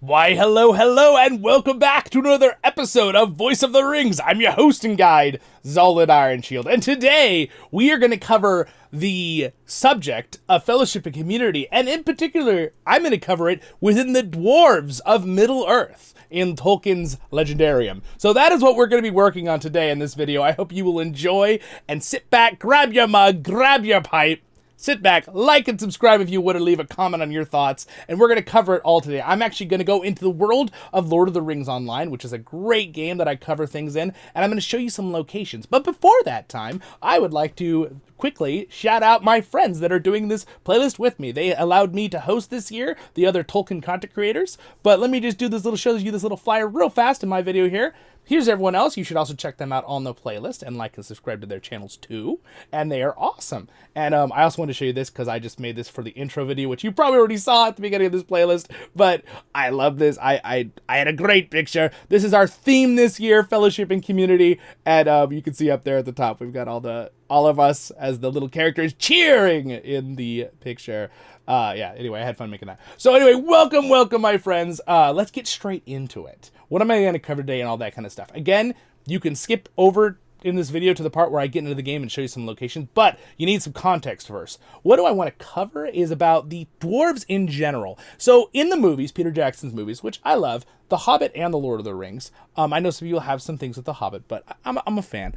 Why, hello, and welcome back to another episode of Voice of the Rings. I'm your host and guide, Zollin Ironshield, and today we are going to cover the subject of fellowship and community, and in particular, I'm going to cover it within the Dwarves of Middle-earth in Tolkien's Legendarium. So that is what we're going to be working on today in this video. I hope you will enjoy, and sit back, grab your mug, grab your pipe, sit back, like and subscribe if you would, or leave a comment on your thoughts, and we're going to cover it all today. I'm actually going to go into the world of Lord of the Rings Online, which is a great game that I cover things in, and I'm going to show you some locations. But before that time, I would like to quickly shout out my friends that are doing this playlist with me. They allowed me to host this year, the other Tolkien content creators, but let me just do this little, show you this little flyer real fast in my video here. Here's everyone else. You should also check them out on the playlist and like and subscribe to their channels too. And they are awesome. And I also want to show you this because I just made this for the intro video, which you probably already saw at the beginning of this playlist. But I love this. I had a great picture. This is our theme this year, fellowship and community. And you can see up there at the top, we've got all of us as the little characters cheering in the picture. Yeah, anyway, I had fun making that. So anyway, welcome, my friends. Let's get straight into it. What am I going to cover today and all that kind of stuff? Again, you can skip over in this video to the part where I get into the game and show you some locations, but you need some context first. What do I want to cover is about the dwarves in general. So in the movies, Peter Jackson's movies, which I love, The Hobbit and The Lord of the Rings, I know some people have some things with The Hobbit, but I'm a fan,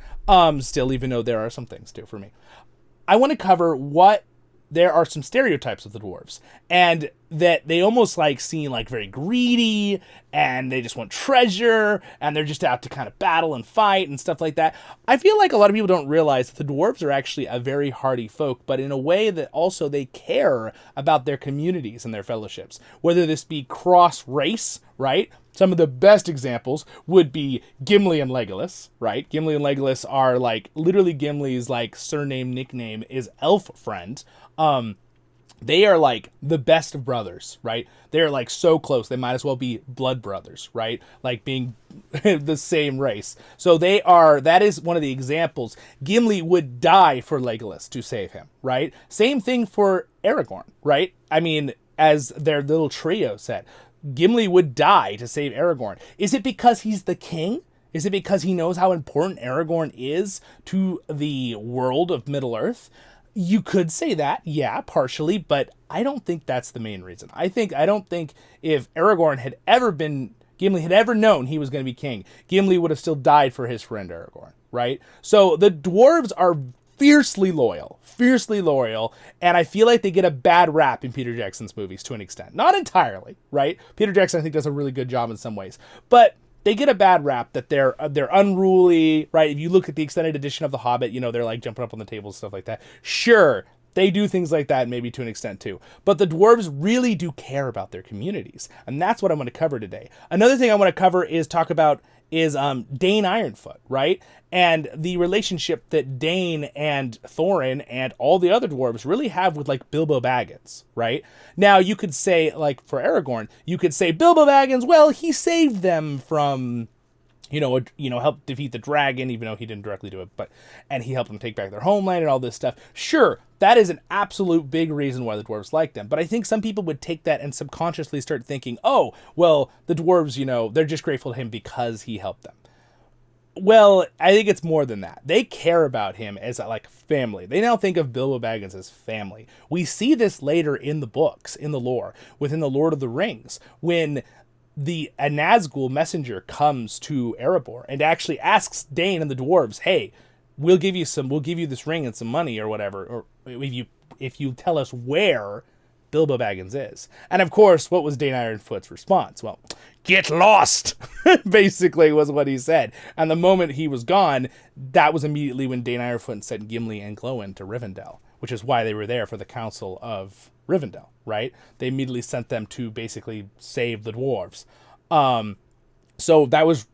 still, even though there are some things too for me. I want to cover what there are some stereotypes of the dwarves, and that they almost seem very greedy, and they just want treasure, and they're just out to kind of battle and fight and stuff like that. I feel like a lot of people don't realize that the dwarves are actually a very hardy folk, but in a way that also they care about their communities and their fellowships, whether this be cross-race, right? Some of the best examples would be Gimli and Legolas, right? Gimli and Legolas are literally Gimli's surname, nickname is Elf Friend. They are the best of brothers, right? They're so close. They might as well be blood brothers, right? Being the same race. So that is one of the examples. Gimli would die for Legolas to save him, right? Same thing for Aragorn, right? I mean, as their little trio said, Gimli would die to save Aragorn. Is it because he's the king? Is it because he knows how important Aragorn is to the world of Middle-earth? You could say that, yeah, partially, but I don't think that's the main reason. I don't think if Aragorn had ever been, Gimli had ever known he was going to be king, Gimli would have still died for his friend Aragorn, right? So the dwarves are fiercely loyal, and I feel like they get a bad rap in Peter Jackson's movies to an extent. Not entirely, right? Peter Jackson, I think, does a really good job in some ways, but they get a bad rap that they're unruly, right? If you look at the extended edition of The Hobbit, they're jumping up on the table and stuff like that. Sure, they do things like that, maybe to an extent too. But the dwarves really do care about their communities, and that's what I'm going to cover today. Another thing I want to cover is Dain IronFoot, right? And the relationship that Dain and Thorin and all the other dwarves really have with Bilbo Baggins, right? Now you could say, for Aragorn, you could say Bilbo Baggins, well, he saved them from, helped defeat the dragon, even though he didn't directly do it, and he helped them take back their homeland and all this stuff. Sure, that is an absolute big reason why the dwarves like them. But I think some people would take that and subconsciously start thinking, oh, well, the dwarves, they're just grateful to him because he helped them. Well, I think it's more than that. They care about him as family. They now think of Bilbo Baggins as family. We see this later in the books, in the lore, within the Lord of the Rings, when a Nazgul messenger comes to Erebor and actually asks Dain and the dwarves, hey, we'll give you this ring and some money or whatever, or if you tell us where Bilbo Baggins is. And of course, what was Dain Ironfoot's response? Well, get lost, basically was what he said. And the moment he was gone, that was immediately when Dain Ironfoot sent Gimli and Glóin to Rivendell, which is why they were there for the Council of Rivendell, right? They immediately sent them to basically save the dwarves. So that was,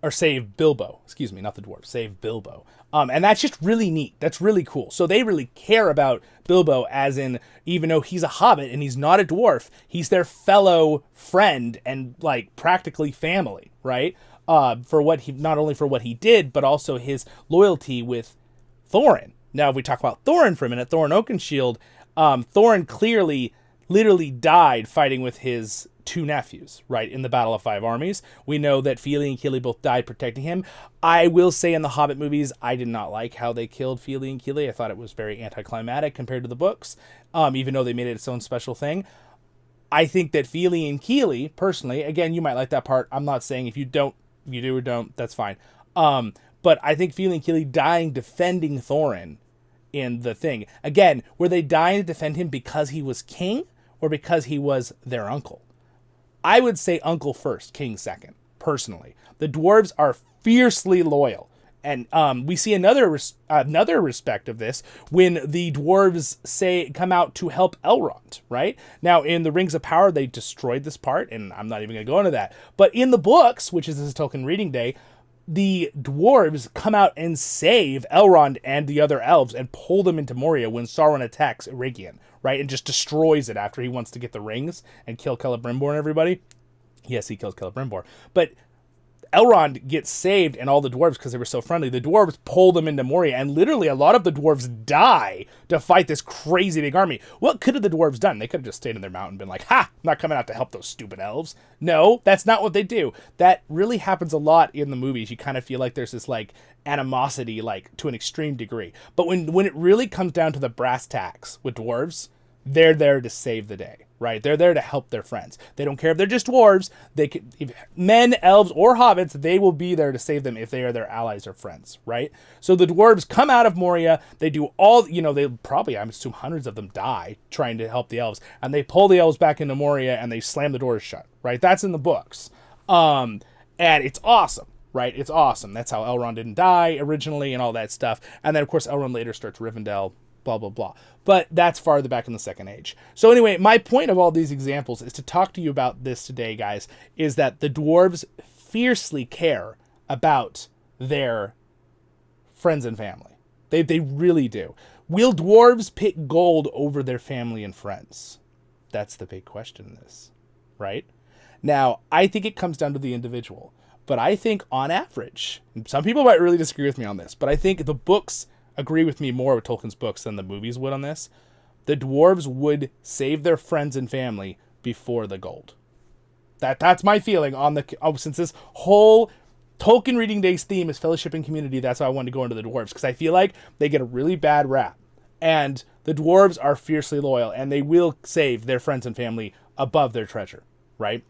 or save Bilbo, excuse me, not the dwarves, save Bilbo. And that's just really neat. That's really cool. So they really care about Bilbo, as in, even though he's a hobbit and he's not a dwarf, he's their fellow friend and practically family, right? Not only for what he did, but also his loyalty with Thorin. Now, if we talk about Thorin for a minute, Thorin Oakenshield, Thorin clearly literally died fighting with his two nephews, right, in the Battle of Five Armies. We know that Fili and Kili both died protecting him. I will say in the Hobbit movies, I did not like how they killed Fili and Kili. I thought it was very anticlimactic compared to the books, even though they made it its own special thing. I think that Fili and Kili, personally, again, you might like that part. I'm not saying if you do or don't, that's fine. But I think Fili and Kili dying defending Thorin in the thing. Again, were they dying to defend him because he was king or because he was their uncle? I would say uncle first, king second, personally. The dwarves are fiercely loyal. And we see another respect of this when the dwarves come out to help Elrond, right? Now, in the Rings of Power, they destroyed this part, and I'm not even going to go into that. But in the books, which is this Tolkien reading day, the dwarves come out and save Elrond and the other elves and pull them into Moria when Sauron attacks Eregion, right? And just destroys it after he wants to get the rings and kill Celebrimbor and everybody. Yes, he kills Celebrimbor. But Elrond gets saved and all the dwarves, because they were so friendly, the dwarves pull them into Moria, and literally a lot of the dwarves die to fight this crazy big army. What could have the dwarves done? They could have just stayed in their mountain and been like, ha, I'm not coming out to help those stupid elves. No, that's not what they do. That really happens a lot in the movies. You kind of feel like there's this like animosity, like to an extreme degree. But when it really comes down to the brass tacks with dwarves, they're there to save the day, right? They're there to help their friends. They don't care if they're just dwarves. They could, if men, elves, or hobbits, they will be there to save them if they are their allies or friends, right? So the dwarves come out of Moria. They do all, they probably, I assume hundreds of them die trying to help the elves. And they pull the elves back into Moria and they slam the doors shut, right? That's in the books. And it's awesome. Right? It's awesome. That's how Elrond didn't die originally and all that stuff. And then, of course, Elrond later starts Rivendell, blah, blah, blah. But that's farther back in the Second Age. So anyway, my point of all these examples is to talk to you about this today, guys, is that the dwarves fiercely care about their friends and family. They really do. Will dwarves pick gold over their family and friends? That's the big question in this, right? Now, I think it comes down to the individual. But I think on average, some people might really disagree with me on this, but I think the books agree with me more with Tolkien's books than the movies would on this. The dwarves would save their friends and family before the gold. That's my feeling on since this whole Tolkien Reading Days theme is fellowship and community, that's why I wanted to go into the dwarves, because I feel like they get a really bad rap. And the dwarves are fiercely loyal, and they will save their friends and family above their treasure, right?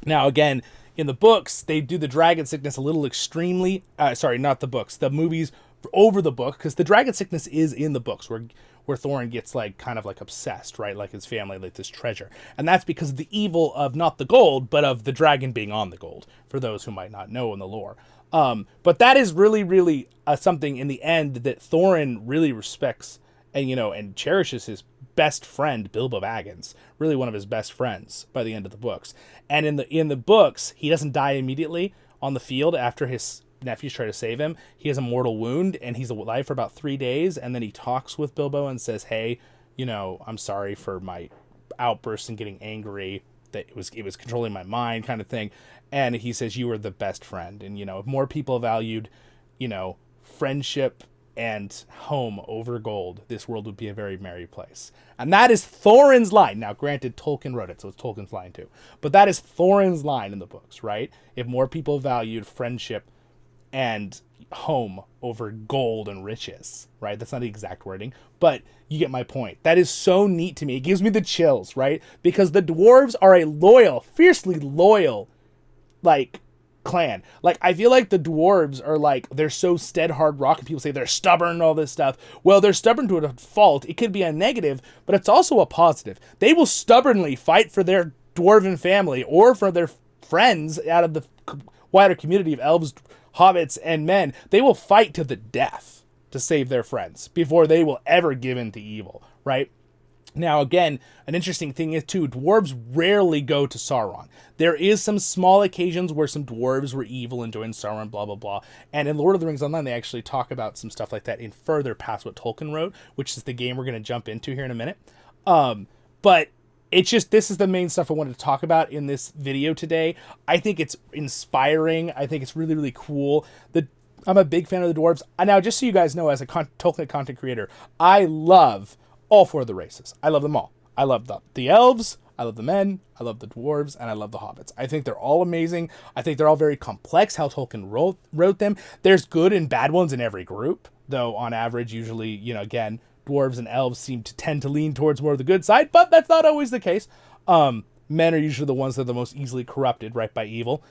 Now, again, in the books, they do the dragon sickness a little extremely... sorry, not the books. The movies over the book, because the dragon sickness is in the books, where Thorin gets kind of obsessed, right? Like his family, like this treasure. And that's because of the evil of not the gold, but of the dragon being on the gold, for those who might not know in the lore. But that is really, really something in the end that Thorin really respects and cherishes his best friend, Bilbo Baggins, really one of his best friends by the end of the books. And in the books, he doesn't die immediately on the field after his nephews try to save him. He has a mortal wound, and he's alive for about 3 days, and then he talks with Bilbo and says, hey, I'm sorry for my outbursts and getting angry, that it was controlling my mind kind of thing. And he says, you were the best friend. And, if more people valued, friendship and home over gold, this world would be a very merry place. And that is Thorin's line. Now, granted, Tolkien wrote it, so it's Tolkien's line too. But that is Thorin's line in the books, right? If more people valued friendship and home over gold and riches, right? That's not the exact wording, but you get my point. That is so neat to me. It gives me the chills, right? Because the dwarves are a loyal, fiercely loyal, clan. I feel like the dwarves are they're so hard rock, and people say they're stubborn and all this stuff. Well, they're stubborn to a fault. It could be a negative, but it's also a positive. They will stubbornly fight for their dwarven family or for their friends out of the wider community of elves, hobbits, and men. They will fight to the death to save their friends before they will ever give in to evil, right? Now, again, an interesting thing is, too, dwarves rarely go to Sauron. There is some small occasions where some dwarves were evil and joined Sauron, blah, blah, blah. And in Lord of the Rings Online, they actually talk about some stuff like that in further past what Tolkien wrote, which is the game we're going to jump into here in a minute. But it's just, this is the main stuff I wanted to talk about in this video today. I think it's inspiring. I think it's really, really cool. I'm a big fan of the dwarves. Now, just so you guys know, as a Tolkien content creator, I love all 4 of the races. I love them all. I love the elves. I love the men, I love the dwarves, and I love the hobbits. I think they're all amazing. I think they're all very complex, how Tolkien wrote them. There's good and bad ones in every group, though on average, usually, you know, again, dwarves and elves seem to tend to lean towards more of the good side, but that's not always the case. Men are usually the ones that are the most easily corrupted, right, by evil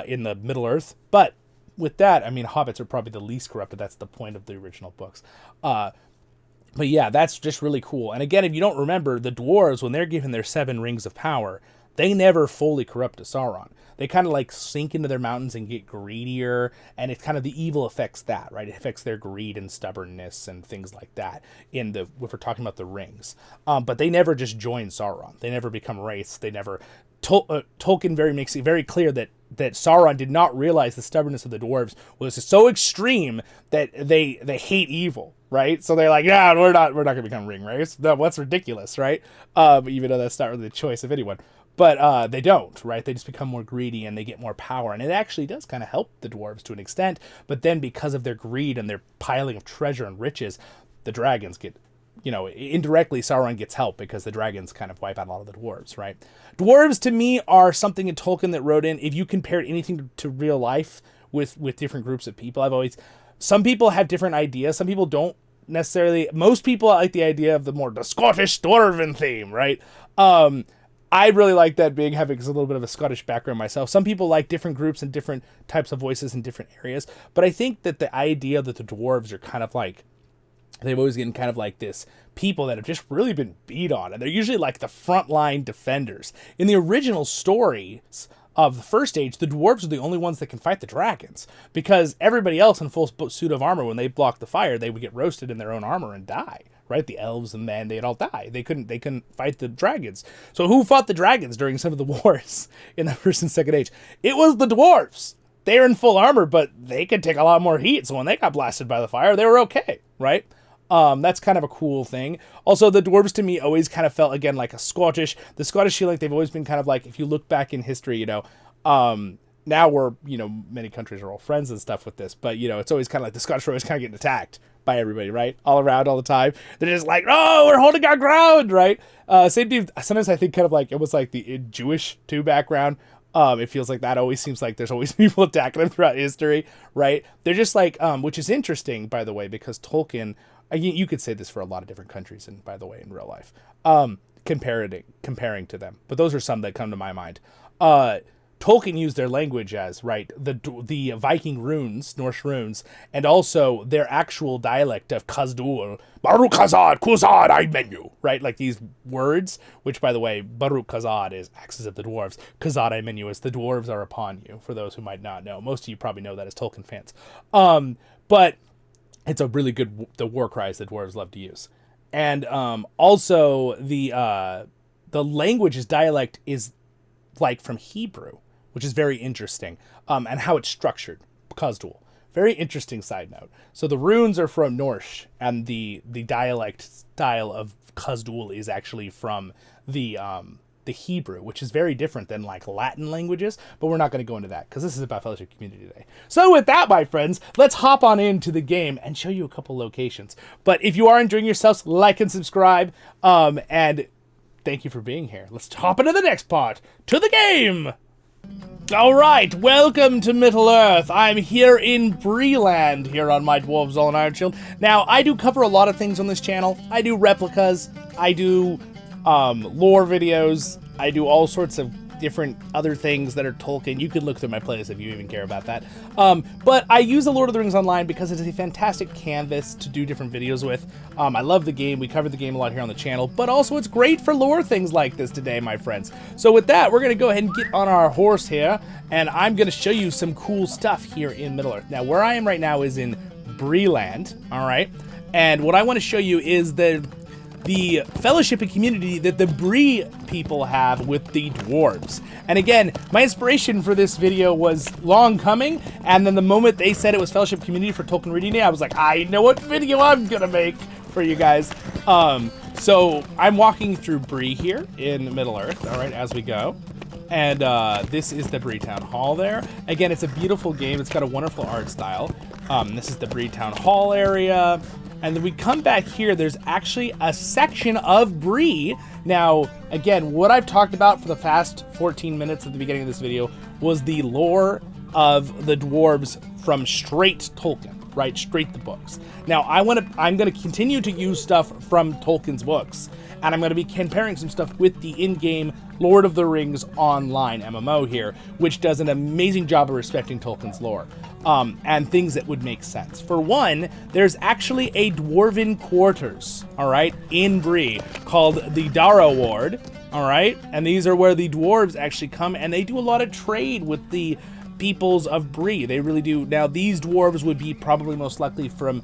in the Middle-earth. But with that, I mean, hobbits are probably the least corrupted. That's the point of the original books. But yeah, that's just really cool. And again, if you don't remember, the dwarves, when they're given their 7 rings of power, they never fully corrupt to Sauron. They kind of like sink into their mountains and get greedier, and it's kind of the evil affects that, right? It affects their greed and stubbornness and things like that if we're talking about the rings. But they never just join Sauron. They never become wraiths. They never... Tolkien makes it very clear that Sauron did not realize the stubbornness of the dwarves was so extreme that they hate evil, right? So they're like, yeah, we're not going to become ring wraiths. That's ridiculous, right? Even though that's not really the choice of anyone. But they don't, right? They just become more greedy and they get more power. And it actually does kind of help the dwarves to an extent. But then because of their greed and their piling of treasure and riches, the dragons get, you know, indirectly Sauron gets help because the dragons kind of wipe out a lot of the dwarves, right? Dwarves, to me, are something in Tolkien that wrote in, if you compared anything to real life with different groups of people, some people have different ideas. Some people don't necessarily, most people like the idea of the Scottish dwarven theme, right? I really like that having a little bit of a Scottish background myself. Some people like different groups and different types of voices in different areas. But I think that the idea that the dwarves are kind of like, they've always been kind of like this people that have just really been beat on. And they're usually like the frontline defenders. In the original stories of the First Age, the dwarves are the only ones that can fight the dragons. Because everybody else in full suit of armor, when they block the fire, they would get roasted in their own armor and die. Right? The elves and men, they'd all die. They couldn't fight the dragons. So who fought the dragons during some of the wars in the First and Second Age? It was the dwarves. They were in full armor, but they could take a lot more heat. So when they got blasted by the fire, they were okay, right? That's kind of a cool thing. Also, the dwarves to me always kind of felt, again, like the Scottish feel like they've always been kind of like, if you look back in history, you know, now we're, you know, many countries are all friends and stuff with this, but, you know, it's always kind of like the Scottish are always kind of getting attacked by everybody, right? All around, all the time. They're just like, oh, we're holding our ground, right? Same thing, sometimes I think kind of like, it was like the Jewish too background. It feels like that always seems like there's always people attacking them throughout history, right? They're just like, which is interesting, by the way, because Tolkien, you could say this for a lot of different countries, and by the way, in real life, comparing to them. But those are some that come to my mind. Tolkien used their language as, right, the Viking runes, Norse runes, and also their actual dialect of Khazad-dum, Baruch Khazad, Khuzad, I menu, right? Like these words, which, by the way, Baruch Khazad is axes of the dwarves. Khazad, I menu is the dwarves are upon you, for those who might not know. Most of you probably know that as Tolkien fans. But it's a really good, the war cries that dwarves love to use. And also the language's dialect is like from Hebrew, which is very interesting, and how it's structured, Khazad-dum. Very interesting side note. So the runes are from Norse, and the dialect style of Khazad-dum is actually from the Hebrew, which is very different than like Latin languages, but we're not going to go into that because this is about Fellowship Community Day. So with that, my friends, let's hop on into the game and show you a couple locations. But if you are enjoying yourselves, like and subscribe, and thank you for being here. Let's hop into the next part, to the game! Alright, welcome to Middle-earth. I'm here in Breeland, here on my Dwarves Zollin Ironshield. Now, I do cover a lot of things on this channel. I do replicas, I do lore videos, I do all sorts of different other things that are Tolkien. You can look through my playlist if you even care about that. But I use the Lord of the Rings Online because it's a fantastic canvas to do different videos with. I love the game. We cover the game a lot here on the channel, but also it's great for lore things like this today, my friends. So with that, we're going to go ahead and get on our horse here, and I'm going to show you some cool stuff here in Middle-earth. Now, where I am right now is in Breeland, all right? And what I want to show you is the fellowship and community that the Bree people have with the dwarves. And again, my inspiration for this video was long coming, and then the moment they said it was fellowship community for Tolkien Reading Day, I was like, I know what video I'm gonna make for you guys. So I'm walking through Bree here in Middle-earth, all right, as we go. And this is the Bree Town Hall there. Again, it's a beautiful game. It's got a wonderful art style. This is the Bree Town Hall area. And then we come back here, there's actually a section of Bree. Now, again, what I've talked about for the past 14 minutes at the beginning of this video was the lore of the dwarves from straight Tolkien, right? Straight the books. Now, I'm gonna continue to use stuff from Tolkien's books, and I'm gonna be comparing some stuff with the in-game Lord of the Rings Online MMO here, which does an amazing job of respecting Tolkien's lore, and things that would make sense. For one, there's actually a dwarven quarters, all right, in Bree called the Dara Ward, all right? And these are where the dwarves actually come, and they do a lot of trade with the peoples of Bree. They really do. Now, these dwarves would be probably most likely from,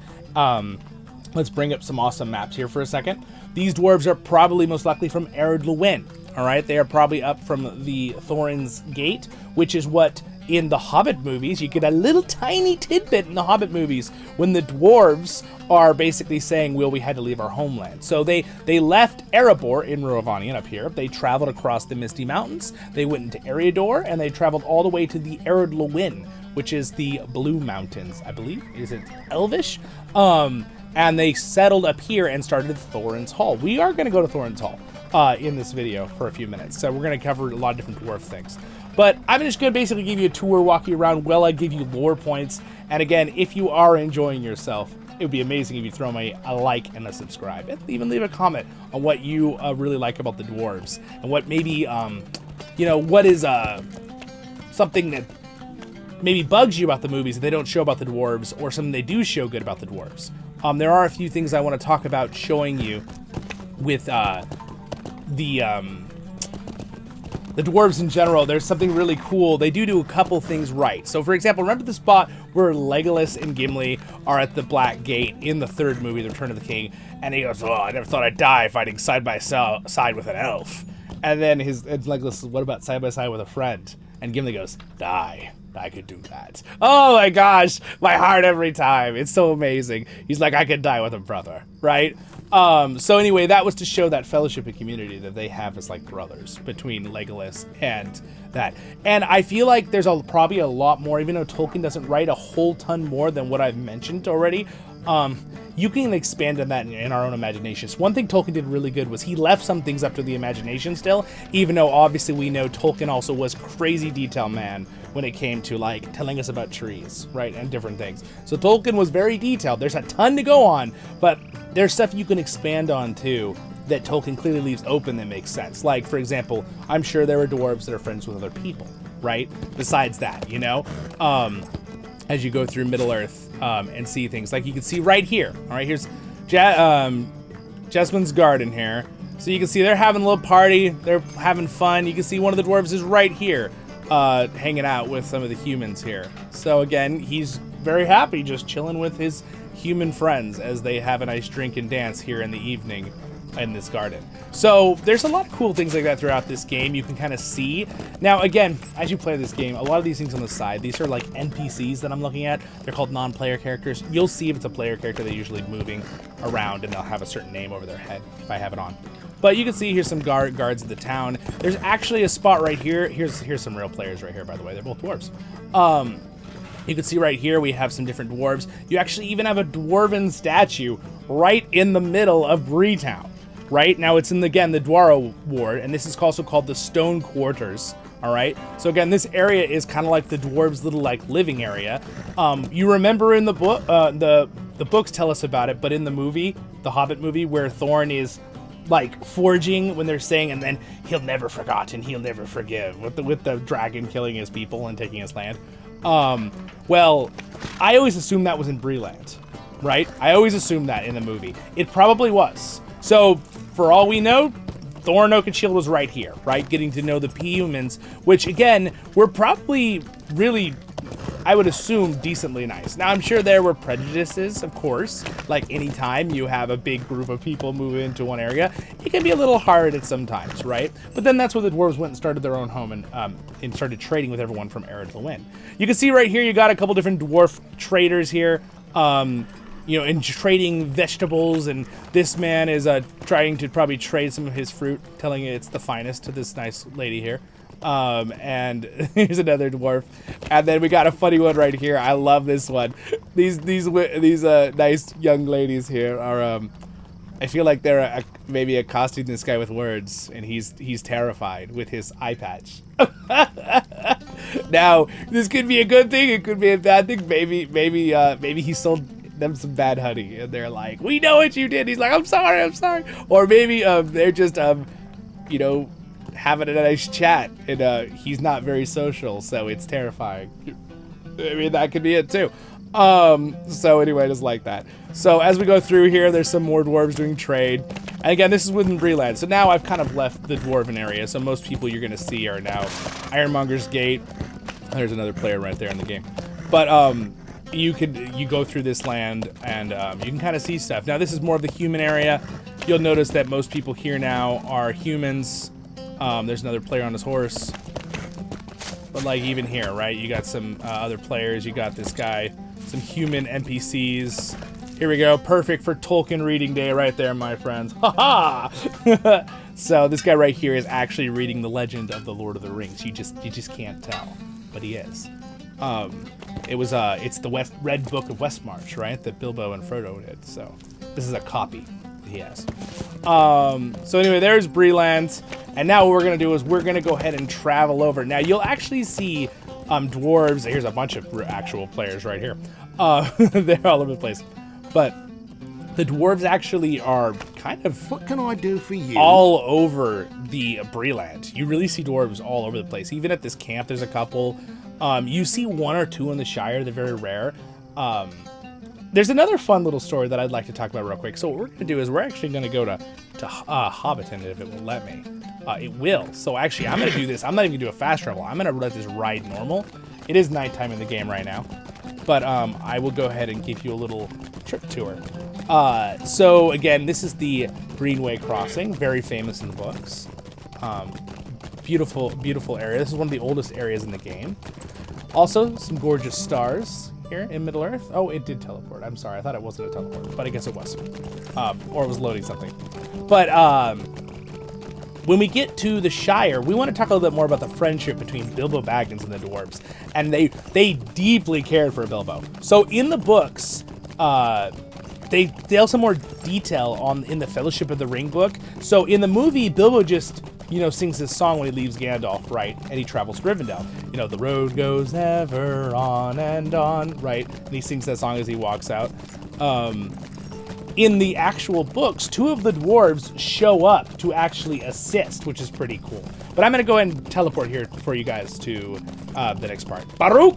let's bring up some awesome maps here for a second. These dwarves are probably most likely from Ered Luin. All right, they are probably up from the Thorin's Gate, which is what in the Hobbit movies, you get a little tiny tidbit in the Hobbit movies when the dwarves are basically saying, well, we had to leave our homeland. So they left Erebor in Rohavanian up here. They traveled across the Misty Mountains. They went into Eriador, and they traveled all the way to the Ered Luin, which is the Blue Mountains, I believe. Is it Elvish? And they settled up here and started Thorin's Hall. We are going to go to Thorin's Hall in this video for a few minutes. So we're going to cover a lot of different dwarf things. But I'm just going to basically give you a tour, walk you around while I give you lore points. And again, if you are enjoying yourself, it would be amazing if you throw me a like and a subscribe. And even leave a comment on what you really like about the dwarves. And what maybe, you know, what is something that maybe bugs you about the movies that they don't show about the dwarves, or something they do show good about the dwarves. There are a few things I want to talk about showing you with the dwarves in general. There's something really cool. They do a couple things right. So, for example, remember the spot where Legolas and Gimli are at the Black Gate in the third movie, The Return of the King, and he goes, oh, I never thought I'd die fighting side by side with an elf. And then Legolas says, what about side by side with a friend? And Gimli goes, die. I could do that. Oh my gosh, my heart every time. It's so amazing. He's like, I could die with a brother, right? So anyway, that was to show that fellowship and community that they have as like brothers between Legolas and that. And I feel like there's probably a lot more, even though Tolkien doesn't write a whole ton more than what I've mentioned already. You can expand on that in our own imaginations. One thing Tolkien did really good was he left some things up to the imagination still, even though obviously we know Tolkien also was crazy detail man when it came to like telling us about trees, right, and different things. So Tolkien was very detailed. There's a ton to go on, but there's stuff you can expand on too that Tolkien clearly leaves open that makes sense. Like, for example, I'm sure there are dwarves that are friends with other people, right? Besides that, you know, as you go through Middle-earth and see things. Like you can see right here, all right, here's Jessamyn's garden here. So you can see they're having a little party, they're having fun. You can see one of the dwarves is right here, hanging out with some of the humans here. So again, he's very happy just chilling with his human friends as they have a nice drink and dance here in the evening in this garden. So there's a lot of cool things like that throughout this game you can kind of see. Now again, as you play this game, a lot of these things on the side, these are like NPCs that I'm looking at. They're called non-player characters. You'll see if it's a player character, they're usually moving around and they'll have a certain name over their head if I have it on. But you can see here's some guards of the town. There's actually a spot right here. Here's some real players right here, by the way. They're both dwarves. You can see right here we have some different dwarves. You actually even have a dwarven statue right in the middle of Bree Town. Right now, it's in again the Dwaro Ward, and this is also called the Stone Quarters. All right. So again, this area is kind of like the dwarves' little like living area. You remember in the book, the books tell us about it, but in the movie, the Hobbit movie, where Thorin is like forging when they're saying, and then he'll never forget and he'll never forgive with the dragon killing his people and taking his land. Well, I always assumed that was in Breeland, right? I always assumed that in the movie. It probably was. So, for all we know, Thorin Oakenshield was right here, right? Getting to know the humans, which, again, were probably really, I would assume, decently nice. Now, I'm sure there were prejudices, of course. Like, anytime you have a big group of people move into one area, it can be a little hard at sometimes, right? But then that's where the dwarves went and started their own home and started trading with everyone from Ered Luin. You can see right here, you got a couple different dwarf traders here. You know, and trading vegetables, and this man is trying to probably trade some of his fruit, telling it it's the finest to this nice lady here. And here's another dwarf, and then we got a funny one right here. I love this one. These nice young ladies here are I feel like they're maybe accosting this guy with words, and he's terrified with his eye patch. Now this could be a good thing, it could be a bad thing. Maybe he sold them some bad honey, and they're like, "We know what you did." He's like, I'm sorry." Or maybe they're just you know, having a nice chat, and he's not very social, so it's terrifying. I mean, that could be it too. So anyway, just like that. So as we go through here, there's some more dwarves doing trade. And again, this is within Breeland. So now I've kind of left the dwarven area. So most people you're gonna see are now Ironmonger's Gate. There's another player right there in the game. But you go through this land, and you can kind of see stuff. Now this is more of the human area. You'll notice that most people here now are humans. There's another player on his horse. But like even here, right? You got some other players. You got this guy, some human NPCs. Here we go. Perfect for Tolkien reading day right there, my friends. Ha ha! So this guy right here is actually reading the legend of the Lord of the Rings. You just can't tell, but he is. It's the Red Book of Westmarch, right? That Bilbo and Frodo did. So this is a copy he has. So anyway, there's Breeland, and now what we're gonna do is we're gonna go ahead and travel over. Now you'll actually see dwarves. Here's a bunch of actual players right here. They're all over the place, but the dwarves actually are kind of, what can I do for you? All over the Breeland. You really see dwarves all over the place. Even at this camp, there's a couple. You see one or two in the Shire. They're very rare. There's another fun little story that I'd like to talk about real quick. So what we're going to do is we're actually going to go to Hobbiton if it will let me. It will. So actually, I'm going to do this. I'm not even going to do a fast travel. I'm going to let this ride normal. It is nighttime in the game right now. But I will go ahead and give you a little trip tour. So again, this is the Greenway Crossing. Very famous in the books. Beautiful, beautiful area. This is one of the oldest areas in the game. Also, some gorgeous stars here in Middle-earth. Oh, it did teleport. I'm sorry. I thought it wasn't a teleport, but I guess it was. Or it was loading something. But when we get to the Shire, we want to talk a little bit more about the friendship between Bilbo Baggins and the dwarves. And they deeply cared for Bilbo. So in the books, they also more detail in the Fellowship of the Ring book. So in the movie, Bilbo just, sings this song when he leaves Gandalf, right? And he travels to Rivendell. The road goes ever on and on, right? And he sings that song as he walks out. In the actual books, two of the dwarves show up to actually assist, which is pretty cool. But I'm going to go ahead and teleport here for you guys to the next part. Baruch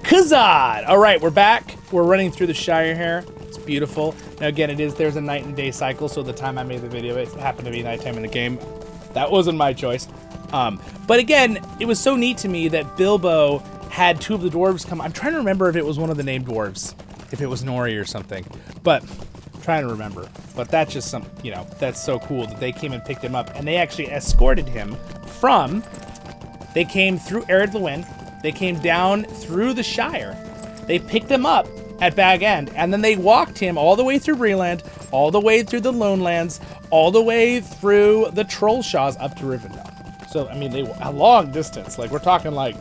Khazad! All right, we're back. We're running through the Shire here. It's beautiful. Now, again, there's a night and day cycle, so the time I made the video, it happened to be nighttime in the game. That wasn't my choice. But again, it was so neat to me that Bilbo had two of the dwarves come. I'm trying to remember if it was one of the named dwarves, if it was Nori or something. But I'm trying to remember. But that's just that's so cool that they came and picked him up, and they actually escorted him they came through Ered Luin, they came down through the Shire, they picked him up at BagEnd, and then they walked him all the way through Breeland, all the way through the Lone Lands, all the way through the Trollshaws up to Rivendell. So, I mean, a long distance. Like, we're talking, like,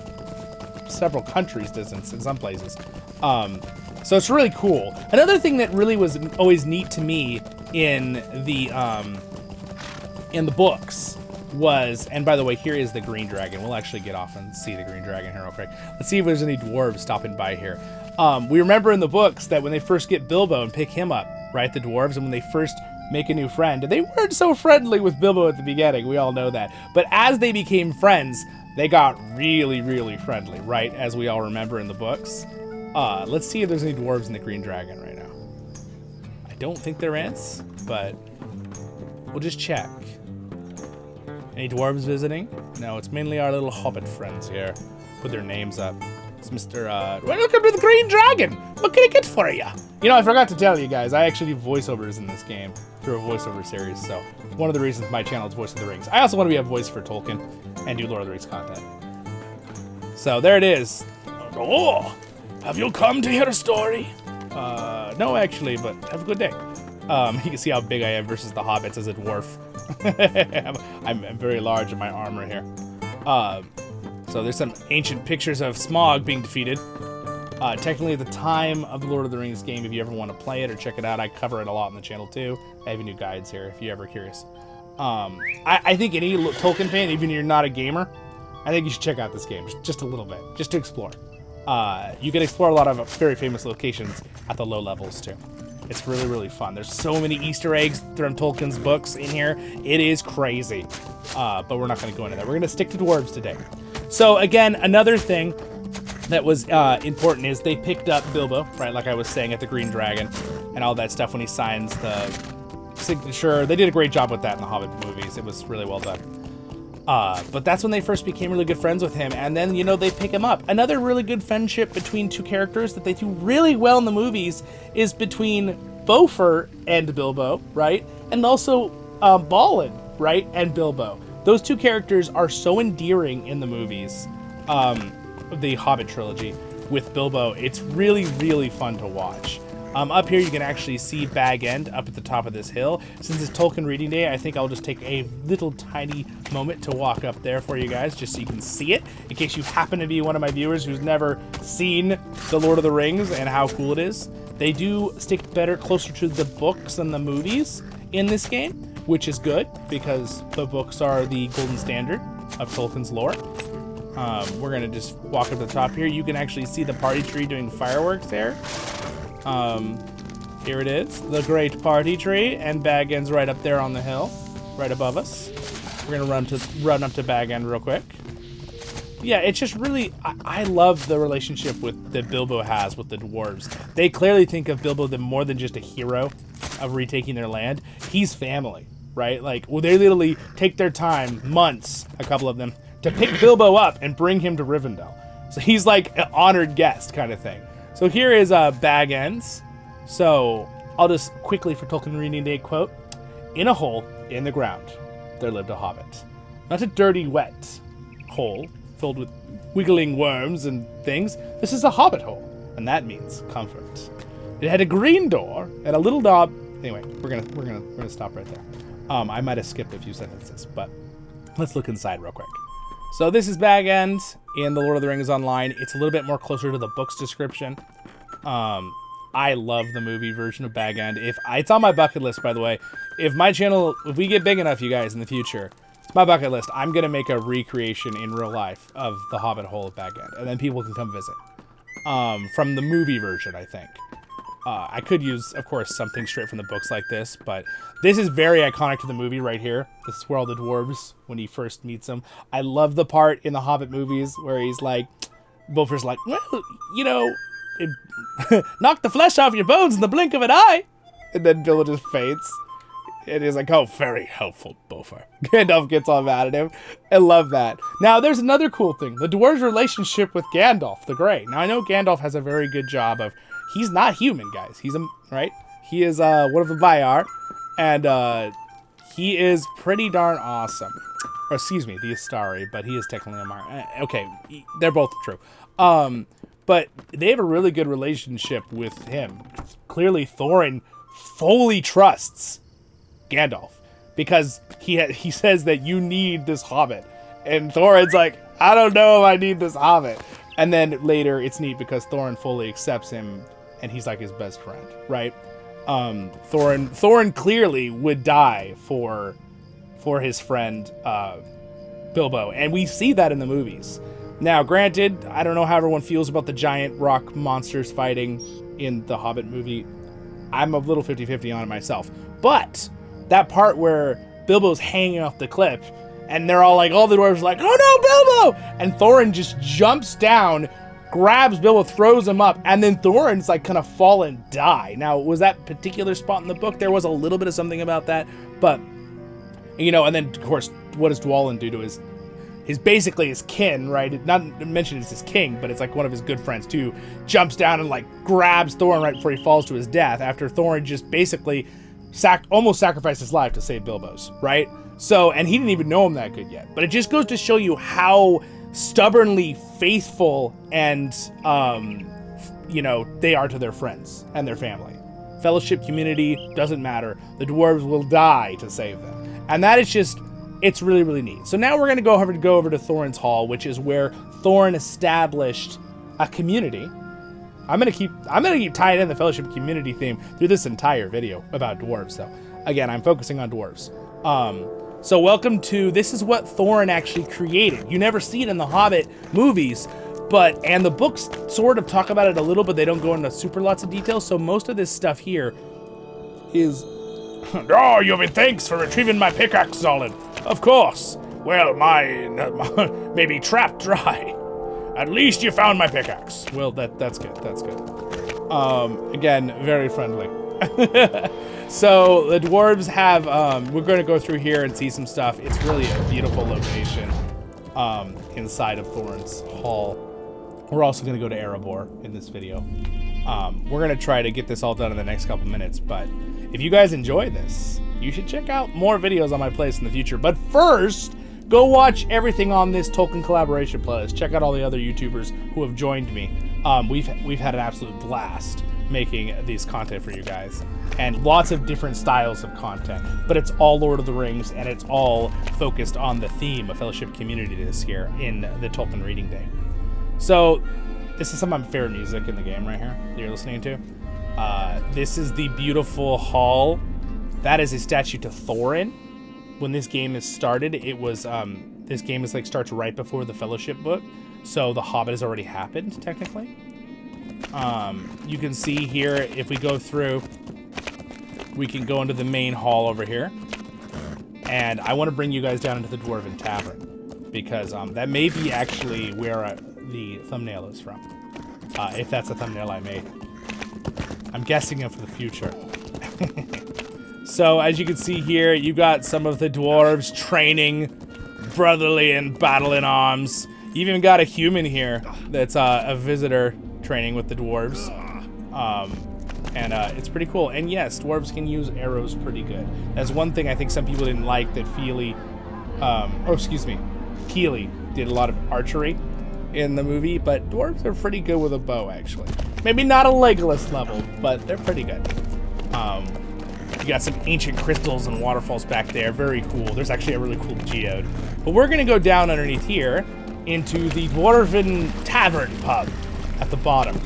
several countries distance in some places. So it's really cool. Another thing that really was always neat to me in the books was, and by the way, here is the Green Dragon. We'll actually get off and see the Green Dragon here real quick. Let's see if there's any dwarves stopping by here. We remember in the books that when they first get Bilbo and pick him up, right, the dwarves, and when they first make a new friend, they weren't so friendly with Bilbo at the beginning, we all know that. But as they became friends, they got really, really friendly, right, as we all remember in the books. Let's see if there's any dwarves in the Green Dragon right now. I don't think there is, but we'll just check. Any dwarves visiting? No, it's mainly our little Hobbit friends here. Put their names up. It's Mr. Welcome to the Green Dragon! What can I get for you? I forgot to tell you guys, I actually do voiceovers in this game through a voiceover series, so one of the reasons my channel is Voice of the Rings. I also want to be a voice for Tolkien and do Lord of the Rings content. So there it is. Oh, have you come to hear a story? No, actually, but have a good day. You can see how big I am versus the hobbits as a dwarf. I'm very large in my armor here. So there's some ancient pictures of Smaug being defeated. Technically at the time of the Lord of the Rings game, if you ever want to play it or check it out, I cover it a lot on the channel too. I have new guides here if you're ever curious. I think any Tolkien fan, even if you're not a gamer, I think you should check out this game just a little bit, just to explore. You can explore a lot of very famous locations at the low levels too. It's really, really fun. There's so many Easter eggs from Tolkien's books in here. It is crazy. But we're not going to go into that. We're going to stick to dwarves today. So again, another thing that was important is they picked up Bilbo, right? Like I was saying, at the Green Dragon and all that stuff when he signs the signature. They did a great job with that in the Hobbit movies. It was really well done. But that's when they first became really good friends with him. And then, you know, they pick him up. Another really good friendship between two characters that they do really well in the movies is between Bofur and Bilbo, right? And also Balin, right? And Bilbo. Those two characters are so endearing in the movies, the Hobbit trilogy with Bilbo. It's really, really fun to watch. Up here, you can actually see BagEnd up at the top of this hill. Since it's Tolkien Reading Day, I think I'll just take a little tiny moment to walk up there for you guys, just so you can see it, in case you happen to be one of my viewers who's never seen The Lord of the Rings and how cool it is. They do stick closer to the books than the movies in this game, which is good, because the books are the golden standard of Tolkien's lore. We're going to just walk up to the top here. You can actually see the party tree doing fireworks there. Here it is, the great party tree, and BagEnd's right up there on the hill, right above us. We're gonna run up to BagEnd real quick. Yeah, it's just really, I love the relationship that Bilbo has with the dwarves. They clearly think of Bilbo as more than just a hero of retaking their land. He's family, right? Like, well, they literally take their time, months, a couple of them, to pick Bilbo up and bring him to Rivendell. So he's like an honored guest kind of thing. So here is BagEnd's. So I'll just quickly, for Tolkien Reading Day, quote, "In a hole in the ground, there lived a hobbit. Not a dirty, wet hole filled with wiggling worms and things. This is a hobbit hole, and that means comfort. It had a green door and a little knob." Anyway, we're gonna stop right there. I might have skipped a few sentences, but let's look inside real quick. So this is BagEnd in The Lord of the Rings Online. It's a little bit more closer to the book's description. I love the movie version of BagEnd. It's on my bucket list, by the way. If we get big enough, you guys, in the future, it's my bucket list. I'm going to make a recreation in real life of the Hobbit Hole of BagEnd, and then people can come visit. From the movie version, I think. I could use, of course, something straight from the books like this, but this is very iconic to the movie right here. This is where all the dwarves, when he first meets them. I love the part in the Hobbit movies where he's like, Bofur's like, well, you know, knock the flesh off your bones in the blink of an eye. And then Bilbo just faints. And he's like, oh, very helpful, Bofur. Gandalf gets all mad at him. I love that. Now, there's another cool thing. The dwarves' relationship with Gandalf the Grey. Now, I know Gandalf has a very good job of, he's not human, guys. He's right? He is one of the Valar. And he is pretty darn awesome. Or, excuse me, the Astari, but he is technically a Mar. Okay, they're both true. But they have a really good relationship with him. Clearly, Thorin fully trusts Gandalf because he says that you need this hobbit. And Thorin's like, I don't know if I need this hobbit. And then later, it's neat because Thorin fully accepts him and he's like his best friend, right? Thorin clearly would die for his friend Bilbo. And we see that in the movies. Now, granted, I don't know how everyone feels about the giant rock monsters fighting in the Hobbit movie. I'm a little 50-50 on it myself. But that part where Bilbo's hanging off the cliff, and they're all like, all the dwarves are like, oh no, Bilbo! And Thorin just jumps down, grabs Bilbo, throws him up, and then Thorin's like gonna fall and die. Now, was that particular spot in the book? There was a little bit of something about that, but, you know, and then, of course, what does Dwalin do to his basically his kin, right? Not mentioned as his king, but it's like one of his good friends too. Jumps down and like grabs Thorin right before he falls to his death after Thorin just basically almost sacrificed his life to save Bilbo's, right? So, and he didn't even know him that good yet. But it just goes to show you how stubbornly faithful and, you know, they are to their friends and their family. Fellowship, community, doesn't matter. The dwarves will die to save them. And that is just it's really, really neat. So now we're going to go over to Thorin's Hall, which is where Thorin established a community. I'm gonna keep tying in the Fellowship community theme through this entire video about dwarves, though. Again, I'm focusing on dwarves. So welcome to, this is what Thorin actually created. You never see it in the Hobbit movies, and the books sort of talk about it a little, but they don't go into super lots of detail. So most of this stuff here is, oh, thanks for retrieving my pickaxe, Zollin. Of course. Well, mine may be trapped dry. At least you found my pickaxe. Well, that's good. That's good. Again, very friendly. So the dwarves have, we're going to go through here and see some stuff. It's really a beautiful location inside of Thorin's Hall. We're also going to go to Erebor in this video. We're going to try to get this all done in the next couple minutes, but if you guys enjoy this, you should check out more videos on my playlist in the future. But first, go watch everything on this Tolkien collaboration playlist. Check out all the other YouTubers who have joined me. We've had an absolute blast making these content for you guys, and lots of different styles of content, but it's all Lord of the Rings, and it's all focused on the theme of Fellowship Community this year in the Tolkien Reading Day. So this is some of my favorite music in the game right here that you're listening to. This is the beautiful hall. That is a statue to Thorin. When this game is started, it was, this game is starts right before the Fellowship book, so the Hobbit has already happened, technically. You can see here, if we go through, we can go into the main hall over here. And I want to bring you guys down into the Dwarven Tavern, because that may be actually where the thumbnail is from. If that's the thumbnail I made. I'm guessing it for the future. So, as you can see here, you got some of the dwarves training brotherly and battle in arms. You even got a human here that's a visitor training with the dwarves. It's pretty cool. And yes, dwarves can use arrows pretty good. That's one thing I think some people didn't like, that Kili did a lot of archery in the movie, but dwarves are pretty good with a bow, actually. Maybe not a Legolas level, but they're pretty good. You got some ancient crystals and waterfalls back there. Very cool. There's actually a really cool geode. But we're going to go down underneath here into the Dwarven Tavern pub at the bottom.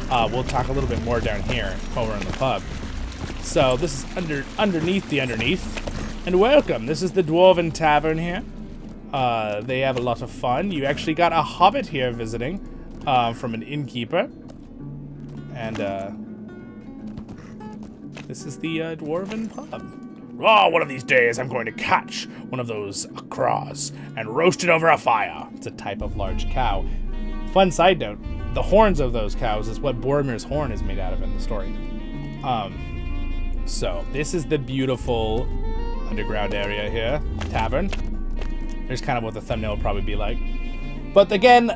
We'll talk a little bit more down here over in the pub. So this is underneath the underneath. And welcome. This is the Dwarven Tavern here. They have a lot of fun. You actually got a hobbit here visiting from an innkeeper. And this is the Dwarven pub. Oh, one of these days I'm going to catch one of those craws and roast it over a fire. It's a type of large cow. Fun side note, the horns of those cows is what Boromir's horn is made out of in the story. So this is the beautiful underground area here, tavern. There's kind of what the thumbnail will probably be like. But again,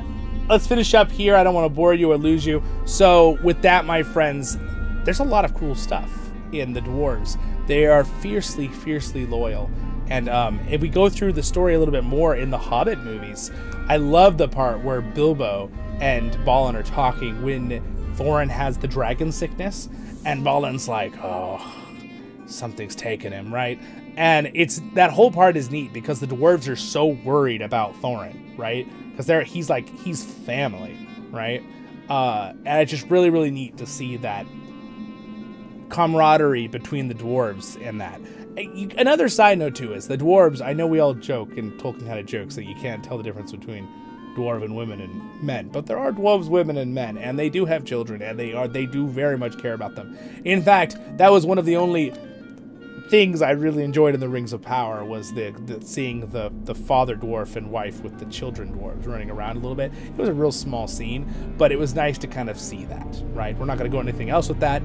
let's finish up here. I don't want to bore you or lose you. So with that, my friends, there's a lot of cool stuff in the dwarves. They are fiercely, fiercely loyal. And if we go through the story a little bit more in the Hobbit movies, I love the part where Bilbo and Balin are talking when Thorin has the dragon sickness, and Balin's like, oh, something's taken him, right? And that whole part is neat because the dwarves are so worried about Thorin, right? Because he's family, right? And it's just really, really neat to see that camaraderie between the dwarves and that. Another side note too is the dwarves, I know we all joke, and Tolkien had a joke that you can't tell the difference between dwarven women and men, but there are dwarves women and men, and they do have children, and they do very much care about them. In fact, that was one of the only things I really enjoyed in the Rings of Power, was seeing the father dwarf and wife with the children dwarves running around a little bit. It was a real small scene, but it was nice to kind of see that, right? We're not going to go into anything else with that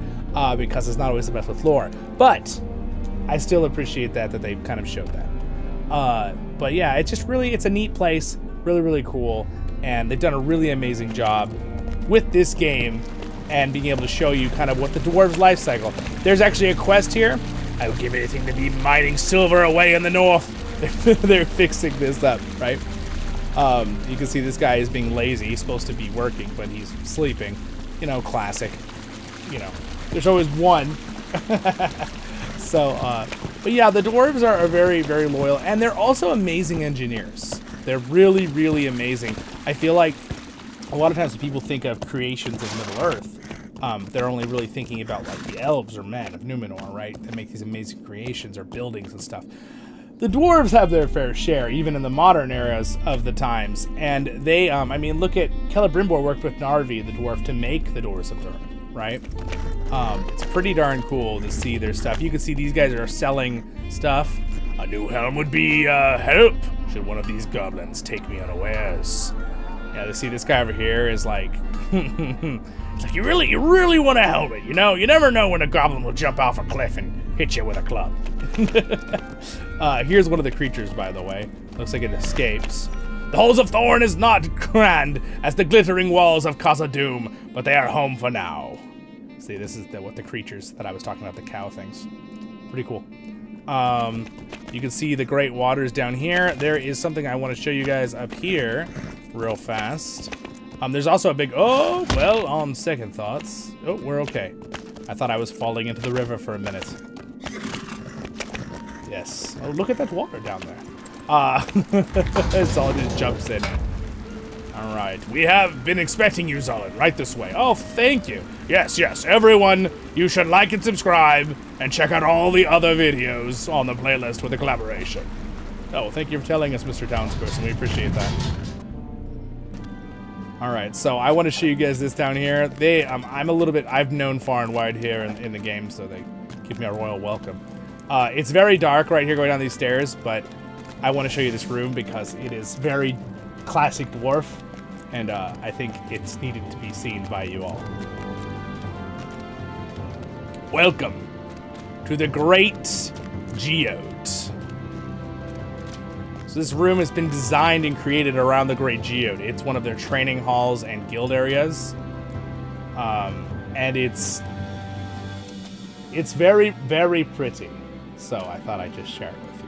because it's not always the best with lore, but I still appreciate that they kind of showed that. But yeah, it's a neat place, really, really cool, and they've done a really amazing job with this game and being able to show you kind of what the dwarves' life cycle. There's actually a quest here. I would give anything to be mining silver away in the north. They're fixing this up, right? You can see this guy is being lazy. He's supposed to be working, but he's sleeping. You know, classic. You know, there's always one. So, But yeah, the dwarves are very, very loyal, and they're also amazing engineers. They're really, really amazing. I feel like a lot of times when people think of creations of Middle-earth, they're only really thinking about like the elves or men of Numenor, right? That make these amazing creations or buildings and stuff. The dwarves have their fair share, even in the modern eras of the times. And they, I mean, look at Celebrimbor worked with Narvi, the dwarf, to make the Doors of Thorin, right? It's pretty darn cool to see their stuff. You can see these guys are selling stuff. A new helm would be help should one of these goblins take me unawares. Yeah, to see this guy over here is like, it's like you really want a helmet, you know? You never know when a goblin will jump off a cliff and hit you with a club. Here's one of the creatures, by the way. Looks like it escapes. The halls of Thorin is not grand as the glittering walls of Khazad-dum, but they are home for now. See, this is what the creatures that I was talking about, the cow things. Pretty cool. You can see the great waters down here. There is something I want to show you guys up here real fast. There's also a big, oh, well, on second thoughts. Oh, we're okay. I thought I was falling into the river for a minute. Yes. Oh, look at that water down there. Zollin just jumps in. All right. We have been expecting you, Zollin. Right this way. Oh, thank you. Yes, yes. Everyone, you should like and subscribe and check out all the other videos on the playlist with the collaboration. Oh, thank you for telling us, Mr. Townsperson. We appreciate that. All right, so I want to show you guys this down here. I'm a little bit, I've known far and wide here in the game, so they give me a royal welcome. It's very dark right here going down these stairs, but I want to show you this room because it is very classic dwarf, and I think it's needed to be seen by you all. Welcome to the Great Geode. So this room has been designed and created around the Great Geode. It's one of their training halls and guild areas. And it's very, very pretty. So I thought I'd just share it with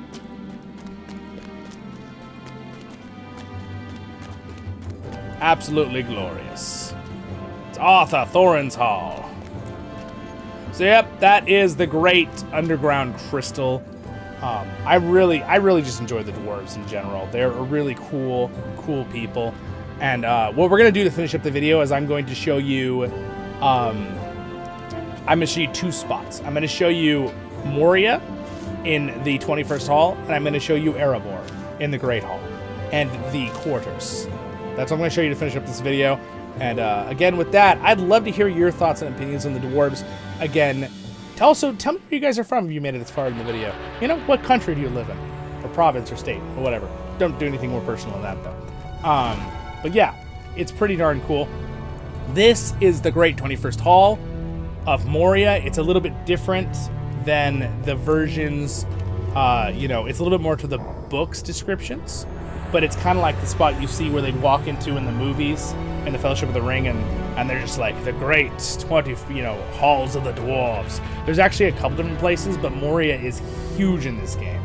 you. Absolutely glorious. It's Arthur Thorin's Hall. So yep, that is the Great Underground Crystal. I really just enjoy the dwarves in general. They're a really cool people. And what we're gonna do to finish up the video is I'm going to show you, two spots. I'm gonna show you Moria in the 21st Hall, and I'm gonna show you Erebor in the Great Hall, and the quarters. That's what I'm gonna show you to finish up this video. And again, with that, I'd love to hear your thoughts and opinions on the dwarves. Again, also, tell me where you guys are from if you made it this far in the video. You know, what country do you live in? Or province or state, or whatever. Don't do anything more personal than that, though. But yeah, it's pretty darn cool. This is the Great 21st Hall of Moria. It's a little bit different than the versions, you know, it's a little bit more to the book's descriptions, but it's kind of like the spot you see where they walk into in the movies in the Fellowship of the Ring, and they're just like the great 20, you know, halls of the dwarves. There's actually a couple different places, but Moria is huge in this game.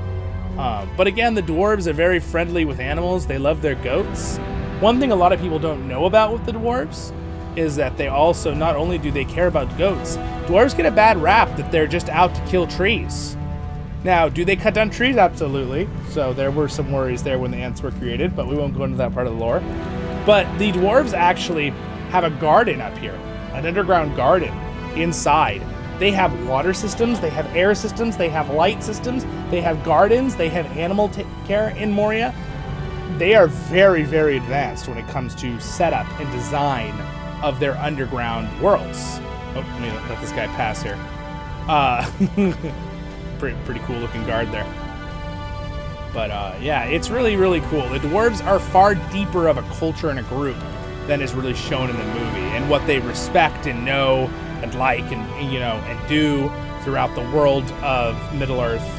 But again, the dwarves are very friendly with animals. They love their goats. One thing a lot of people don't know about with the dwarves is that they also, not only do they care about goats, dwarves get a bad rap that they're just out to kill trees. Now, do they cut down trees? Absolutely. So there were some worries there when the Ents were created, but we won't go into that part of the lore. But the dwarves actually have a garden up here, an underground garden inside. They have water systems, they have air systems, they have light systems, they have gardens, they have animal care in Moria. They are very, very advanced when it comes to setup and design of their underground worlds. Oh, let me let this guy pass here. Pretty cool looking guard there. But yeah, it's really, really cool. The dwarves are far deeper of a culture and a group than is really shown in the movie, and what they respect and know and like and you know and do throughout the world of Middle-earth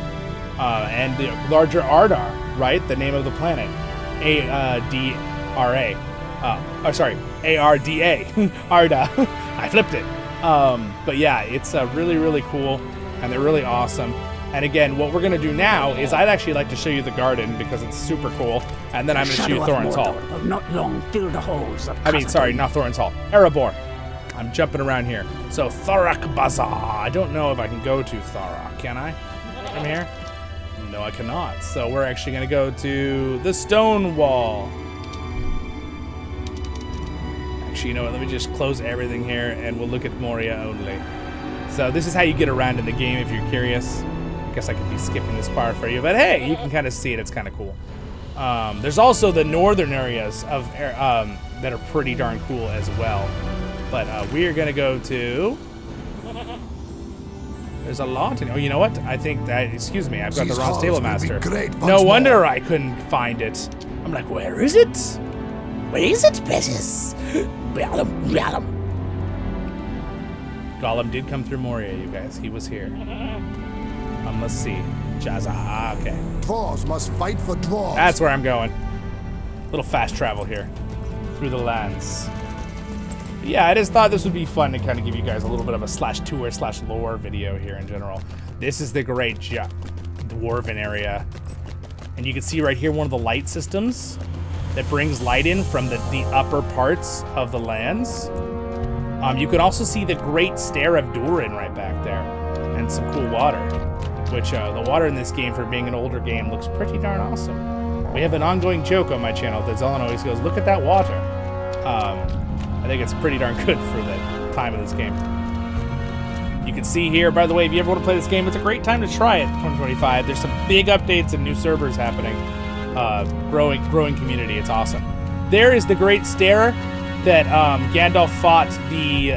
and the larger Ardar, right? The name of the planet, A-D-R-A. A-R-D-A, Arda. I flipped it. But yeah, it's really, really cool, and they're really awesome. And again, what we're going to do now is I'd actually like to show you the garden because it's super cool, and then I'm going to show you Thorin's Hall. Not long fill the halls of sorry, not Thorin's Hall. Erebor. I'm jumping around here. So, Thorak Bazaar. I don't know if I can go to Thorak, can I? From here? No, I cannot. So we're actually going to go to the stone wall. Actually, you know what? Let me just close everything here, and we'll look at Moria only. So this is how you get around in the game if you're curious. I guess I could be skipping this part for you, but hey, you can kind of see it. It's kind of cool. There's also the northern areas of that are pretty darn cool as well. But we are going to go to... There's a lot in... Oh, you know what? I think that... Excuse me, I've got the wrong stable master. No wonder I couldn't find it. I'm like, where is it? Where is it, precious? Gollum did come through Moria, you guys. He was here. Let's see. Jazza. Okay. Dwarves must fight for dwarves. That's where I'm going. Little fast travel here. Through the lands. Yeah, I just thought this would be fun to kind of give you guys a little bit of a /tour/lore video here in general. This is the great dwarven area. And you can see right here one of the light systems that brings light in from the upper parts of the lands. You can also see the great stair of Durin right back there. And some cool water. Which, the water in this game, for being an older game, looks pretty darn awesome. We have an ongoing joke on my channel that Zollin always goes, look at that water. I think it's pretty darn good for the time of this game. You can see here, by the way, if you ever want to play this game, it's a great time to try it, 2025. There's some big updates and new servers happening. Growing community, it's awesome. There is the great stair that Gandalf fought the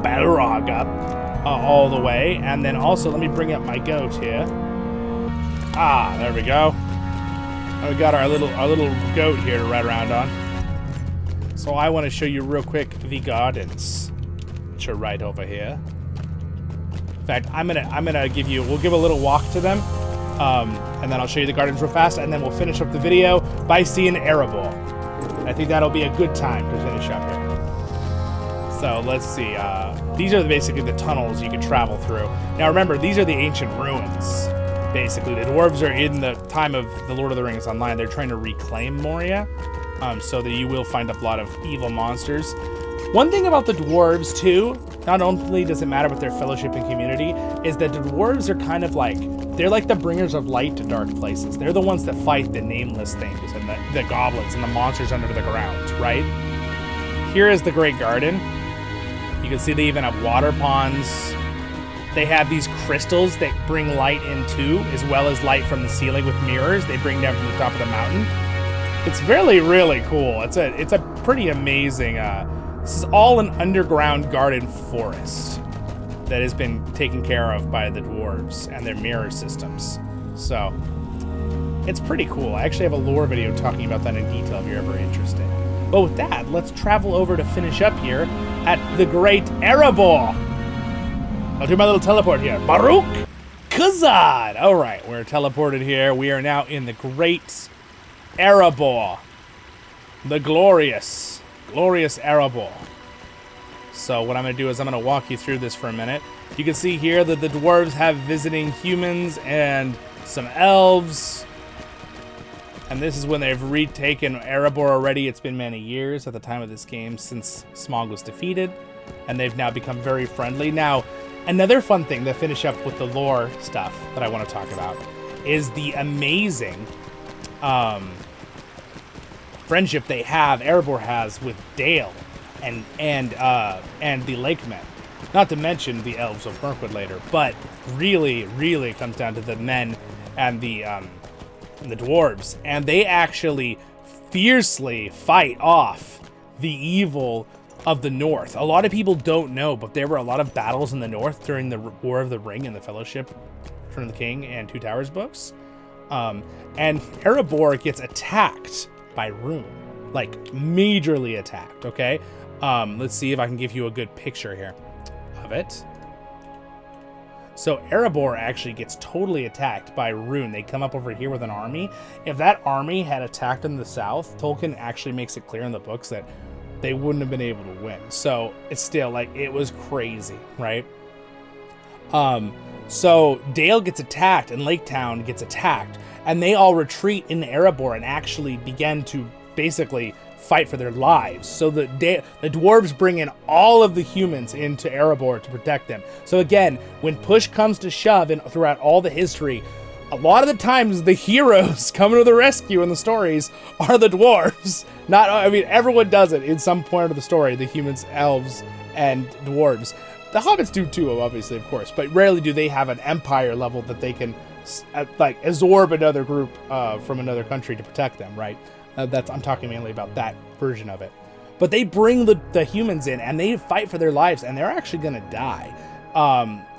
Balrog up all the way. And then also, let me bring up my goat here. Ah, there we go. We got our little goat here to ride around on. So I want to show you real quick the gardens, which are right over here. In fact, we'll give a little walk to them, and then I'll show you the gardens real fast, and then we'll finish up the video by seeing Erebor. I think that'll be a good time to finish up here. So let's see. These are basically the tunnels you can travel through. Now remember, these are the ancient ruins. Basically, the dwarves are in the time of the Lord of the Rings Online. They're trying to reclaim Moria. So that you will find a lot of evil monsters. One thing about the dwarves too, not only does it matter with their fellowship and community, is that the dwarves are kind of like, they're like the bringers of light to dark places. They're the ones that fight the nameless things and the goblins and the monsters under the ground, right? Here is the Great Garden. You can see they even have water ponds. They have these crystals that bring light in too, as well as light from the ceiling with mirrors they bring down from the top of the mountain. It's really, really cool. It's a pretty amazing, this is all an underground garden forest that has been taken care of by the dwarves and their mirror systems. So, it's pretty cool. I actually have a lore video talking about that in detail if you're ever interested. But with that, let's travel over to finish up here at the Great Erebor. I'll do my little teleport here. Baruch Khazad. All right, we're teleported here. We are now in the Great Erebor, the glorious Erebor. So what I'm going to do is I'm going to walk you through this for a minute. You can see here that the dwarves have visiting humans and some elves. And this is when they've retaken Erebor already. It's been many years at the time of this game since Smaug was defeated. And they've now become very friendly. Now, another fun thing to finish up with the lore stuff that I want to talk about is the amazing friendship Erebor has with Dale and the Lake Men. Not to mention the Elves of Mirkwood later, but really, really comes down to the men and the dwarves, and they actually fiercely fight off the evil of the North. A lot of people don't know, but there were a lot of battles in the North during the War of the Ring and the Fellowship, Return of the King, and Two Towers books. And Erebor gets attacked by Rune, like majorly attacked. Okay, let's see if I can give you a good picture here of it. So Erebor actually gets totally attacked by Rune. They come up over here with an army. If that army had attacked in the south, Tolkien actually makes it clear in the books that they wouldn't have been able to win. So it's still like, it was crazy, right? So Dale gets attacked and Lake Town gets attacked, and they all retreat into Erebor and actually begin to basically fight for their lives. So the dwarves bring in all of the humans into Erebor to protect them. So again, when push comes to shove and throughout all the history, a lot of the times the heroes coming to the rescue in the stories are the dwarves. Everyone does it in some point of the story, the humans, elves, and dwarves. The hobbits do too, obviously, of course, but rarely do they have an empire level that they can absorb another group from another country to protect them, right? I'm talking mainly about that version of it. But they bring the humans in and they fight for their lives, and they're actually going to die.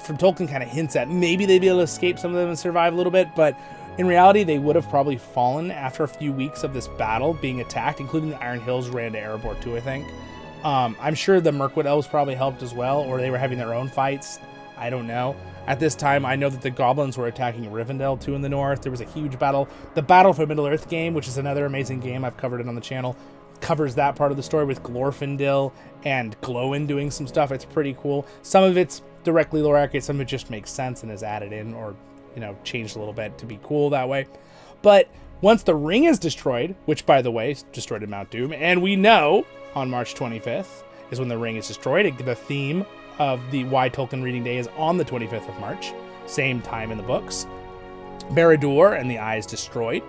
From Tolkien kind of hints at maybe they'd be able to escape some of them and survive a little bit, but in reality, they would have probably fallen after a few weeks of this battle being attacked, including the Iron Hills ran to Erebor too, I think. I'm sure the Mirkwood Elves probably helped as well, or they were having their own fights. I don't know. At this time, I know that the goblins were attacking Rivendell too in the north. There was a huge battle. The Battle for Middle-earth game, which is another amazing game, I've covered it on the channel, covers that part of the story with Glorfindel and Glowin doing some stuff. It's pretty cool. Some of it's directly lore accurate, some of it just makes sense and is added in or, changed a little bit to be cool that way. But once the ring is destroyed, which, by the way, is destroyed in Mount Doom, and we know on March 25th is when the ring is destroyed. The theme of the Why Tolkien Reading Day is on the 25th of March, same time in the books. Barad-dûr and the eye is destroyed.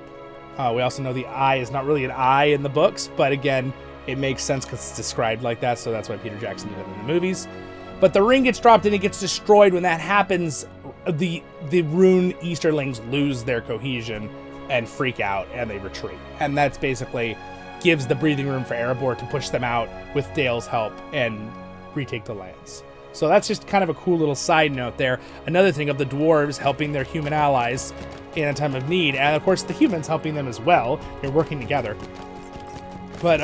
We also know the eye is not really an eye in the books, but again, it makes sense because it's described like that, so that's why Peter Jackson did it in the movies. But the ring gets dropped and it gets destroyed. When that happens, the Rune Easterlings lose their cohesion and freak out and they retreat. And that's basically gives the breathing room for Erebor to push them out with Dale's help and retake the lands. So that's just kind of a cool little side note there. Another thing of the dwarves helping their human allies in a time of need, and of course the humans helping them as well. They're working together. But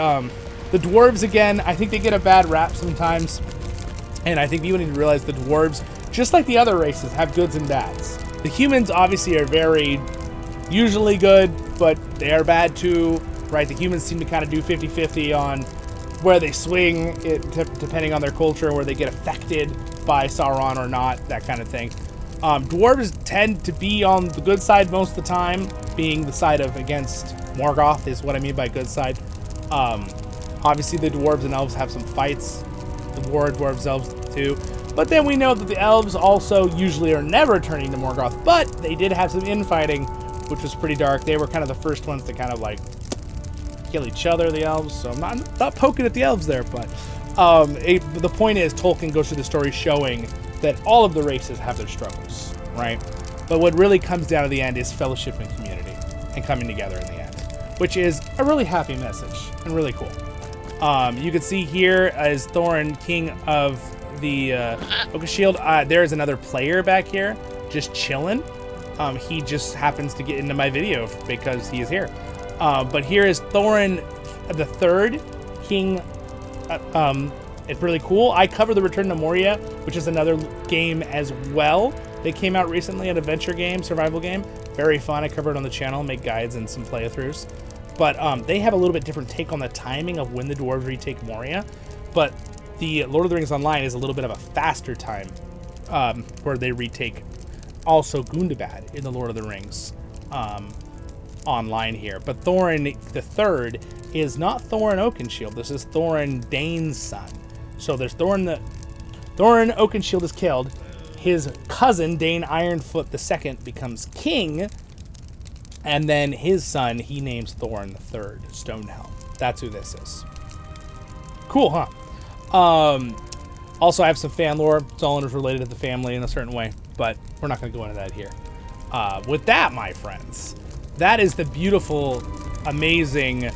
the dwarves, again, I think they get a bad rap sometimes, and I think people need to realize the dwarves, just like the other races, have goods and bads. The humans obviously are very usually good, but they are bad too, right? The humans seem to kind of do 50-50 on where they swing, depending on their culture, where they get affected by Sauron or not, that kind of thing. Dwarves tend to be on the good side most of the time, being the side of against Morgoth is what I mean by good side. Obviously, the dwarves and elves have some fights. The dwarves, elves too. But then we know that the elves also usually are never turning to Morgoth, but they did have some infighting, which was pretty dark. They were kind of the first ones to kind of like kill each other, the elves, so I'm not poking at the elves there, but the point is Tolkien goes through the story showing that all of the races have their struggles, right? But what really comes down to the end is fellowship and community and coming together in the end, which is a really happy message and really cool. You can see here as Thorin, king of the Oakenshield, there is another player back here just chilling. He just happens to get into my video because he is here. But here is Thorin the III, king. It's really cool. I cover the Return to Moria, which is another game as well. They came out recently, an adventure game, survival game. Very fun. I cover it on the channel, make guides and some playthroughs. But they have a little bit different take on the timing of when the dwarves retake Moria. But the Lord of the Rings Online is a little bit of a faster time where they retake also Gundabad in the Lord of the Rings online here. But Thorin the III is not Thorin Oakenshield. This is Thorin Dain's son. So there's Thorin Oakenshield is killed. His cousin, Dain Ironfoot II, becomes king. And then his son, he names Thorin the III Stonehelm. That's who this is. Cool, huh? Also, I have some fan lore. Zollin is related to the family in a certain way, but we're not going to go into that here. With that, my friends, that is the beautiful, amazing,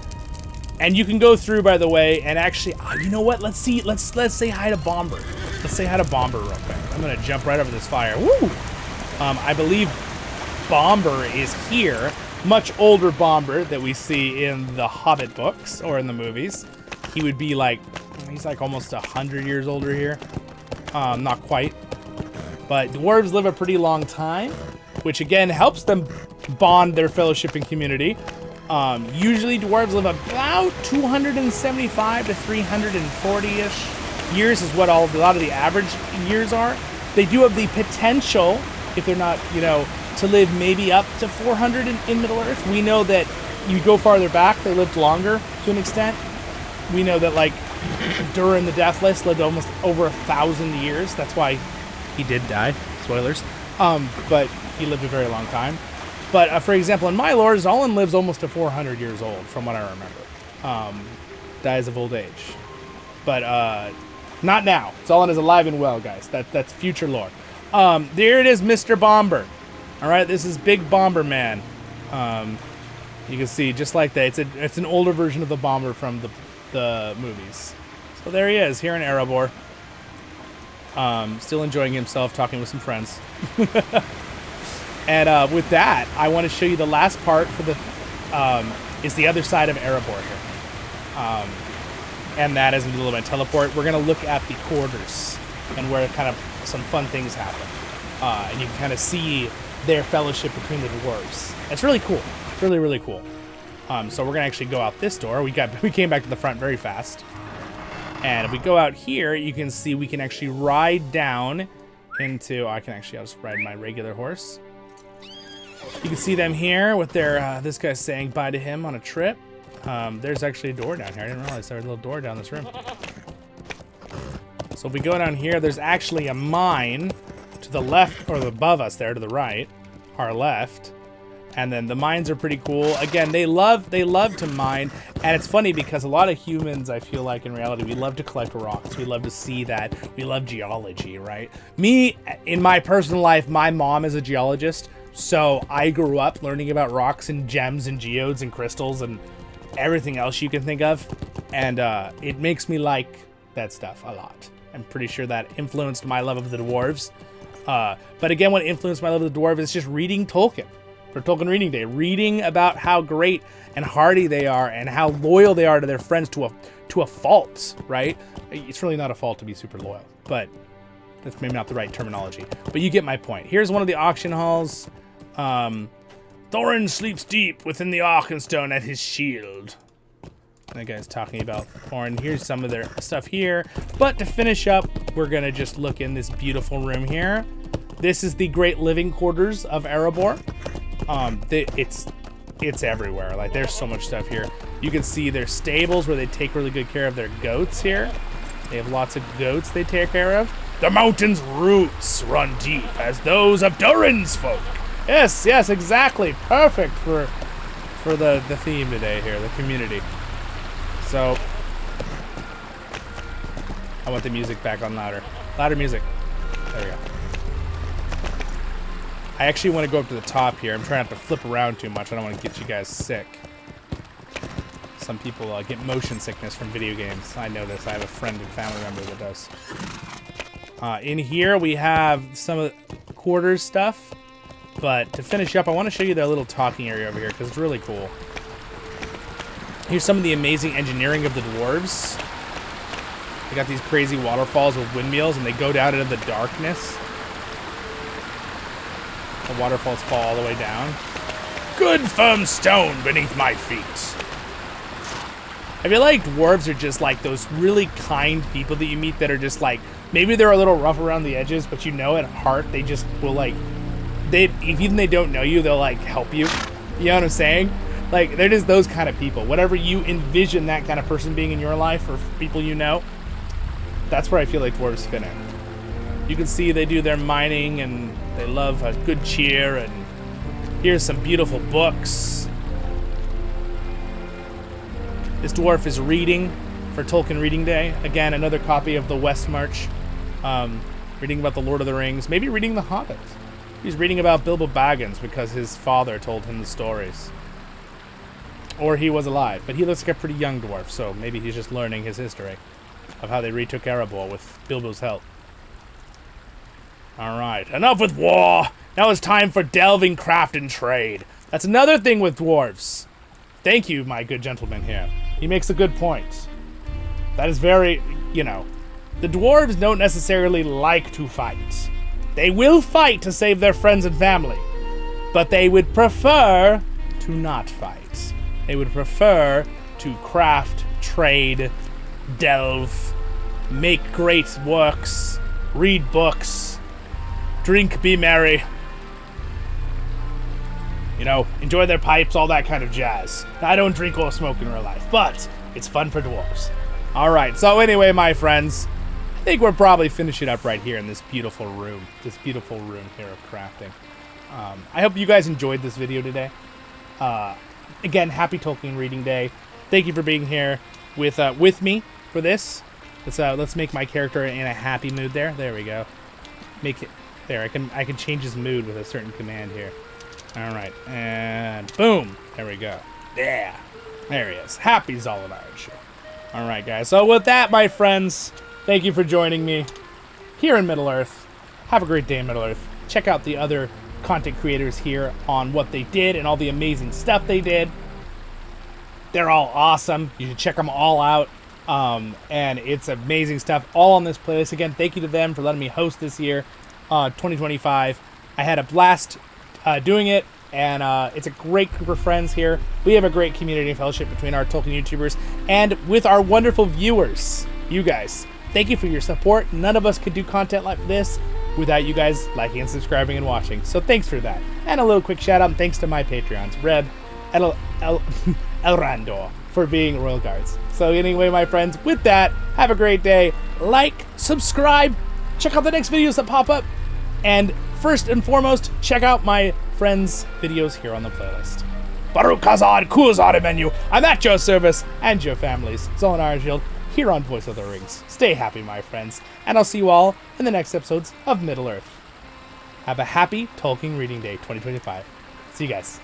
and you can go through, by the way, and actually, you know what? Let's say hi to Bomber. Let's say hi to Bomber real quick. I'm going to jump right over this fire. Woo! I believe Bomber is here. Much older Bomber that we see in the Hobbit books or in the movies. He would be like, he's like almost 100 years older here. Not quite. But dwarves live a pretty long time, which again helps them bond their fellowship and community. Usually dwarves live about 275 to 340-ish years is what a lot of the average years are. They do have the potential, if they're not, to live maybe up to 400 in Middle-earth. We know that you go farther back, they lived longer to an extent. we know that, like, Durin the Deathless lived almost over 1,000 years. That's why he did die. Spoilers. But he lived a very long time. But, for example, in my lore, Zollin lives almost to 400 years old, from what I remember. Dies of old age. But, not now. Zollin is alive and well, guys. That's future lore. There it is, Mr. Bomber. All right, this is Big Bomber Man. You can see, just like that, it's an older version of the Bomber from the movies. So there he is, here in Erebor. Still enjoying himself, talking with some friends. And with that, I want to show you the last part for the is the other side of Erebor here. And that is in the middle of my teleport. We're going to look at the quarters and where kind of some fun things happen. And you can kind of see their fellowship between the dwarves. It's really cool. It's really, really cool. So we're going to actually go out this door. We came back to the front very fast. And if we go out here, you can see we can actually ride down into... I'll just ride my regular horse. You can see them here with their... this guy's saying bye to him on a trip. There's actually a door down here. I didn't realize there was a little door down this room. So if we go down here, there's actually a mine to the left, or above us there to the right, our left. And then the mines are pretty cool. Again, they love to mine. And it's funny because a lot of humans, I feel like in reality, we love to collect rocks. We love to see that. We love geology, right? Me, in my personal life, my mom is a geologist. So I grew up learning about rocks and gems and geodes and crystals and everything else you can think of. And it makes me like that stuff a lot. I'm pretty sure that influenced my love of the dwarves. But again, what influenced my love of the dwarves is just reading Tolkien. For Tolkien Reading Day, reading about how great and hardy they are and how loyal they are to their friends to a fault, right? It's really not a fault to be super loyal, but that's maybe not the right terminology. But you get my point. Here's one of the auction halls. Thorin sleeps deep within the Arkenstone at his shield. That guy's talking about Thorin. Here's some of their stuff here. But to finish up, we're going to just look in this beautiful room here. This is the great living quarters of Erebor. It's everywhere. Like, there's so much stuff here. You can see their stables where they take really good care of their goats here. They have lots of goats they take care of. The mountain's roots run deep as those of Durin's folk. Yes, exactly. Perfect for the theme today here, the community. So, I want the music back on louder. Louder music. There we go. I actually want to go up to the top here. I'm trying not to flip around too much. I don't want to get you guys sick. Some people get motion sickness from video games. I know this. I have a friend and family member that does. In here, we have some of the quarters stuff. But to finish up, I want to show you their little talking area over here because it's really cool. Here's some of the amazing engineering of the dwarves. They got these crazy waterfalls with windmills, and they go down into the darkness. The waterfalls fall all the way down. Good firm stone beneath my feet. I feel like dwarves are just like those really kind people that you meet that are just like, maybe they're a little rough around the edges, but you know at heart they just will like, even they don't know you, they'll like help you. You know what I'm saying? Like, they're just those kind of people. Whatever you envision that kind of person being in your life or people you know, that's where I feel like dwarves fit in. You can see they do their mining and they love a good cheer, and here's some beautiful books. This dwarf is reading for Tolkien Reading Day. Again, another copy of the West March. Reading about the Lord of the Rings. Maybe reading the Hobbit. He's reading about Bilbo Baggins because his father told him the stories. Or he was alive. But he looks like a pretty young dwarf, so maybe he's just learning his history of how they retook Erebor with Bilbo's help. Alright, enough with war. Now it's time for delving, craft, and trade. That's another thing with dwarves. Thank you, my good gentleman here. He makes a good point. That is very, you know, the dwarves don't necessarily like to fight. They will fight to save their friends and family, but they would prefer to not fight. They would prefer to craft, trade, delve, make great works, read books, drink, be merry. You know, enjoy their pipes, all that kind of jazz. I don't drink or smoke in real life, but It's fun for dwarves. All right, so anyway, my friends, I think we'll probably finish it up right here in this beautiful room. This beautiful room here of crafting. I hope you guys enjoyed this video today. Again, happy Tolkien Reading Day. Thank you for being here with me for this. Let's make my character in a happy mood there. There we go. Make it there. I can change his mood with a certain command here. All right, and boom. There we go. Yeah, there he is. Happy Zollin Ironshield. All right, guys. So with that, my friends, thank you for joining me here in Middle-earth. Have a great day in Middle-earth. Check out the other content creators here on what they did and all the amazing stuff they did. They're all awesome. You should check them all out. And it's amazing stuff all on this playlist. Again, thank you to them for letting me host this year, 2025. I had a blast doing it, and it's a great group of friends here. We have a great community and fellowship between our Tolkien YouTubers and with our wonderful viewers, you guys. Thank you for your support. None of us could do content like this without you guys liking and subscribing and watching. So thanks for that. And a little quick shout out and thanks to my Patreons, Reb, Elrond, for being Royal Guards. So anyway, my friends, with that, have a great day. Like, subscribe, check out the next videos that pop up, and first and foremost, check out my friends' videos here on the playlist. Baruch Khazad, Khuzad menu. I'm at your service and your families. Zollin Ironshield, here on Voice of the Rings. Stay happy, my friends, and I'll see you all in the next episodes of Middle-earth. Have a happy Tolkien Reading Day 2025. See you guys.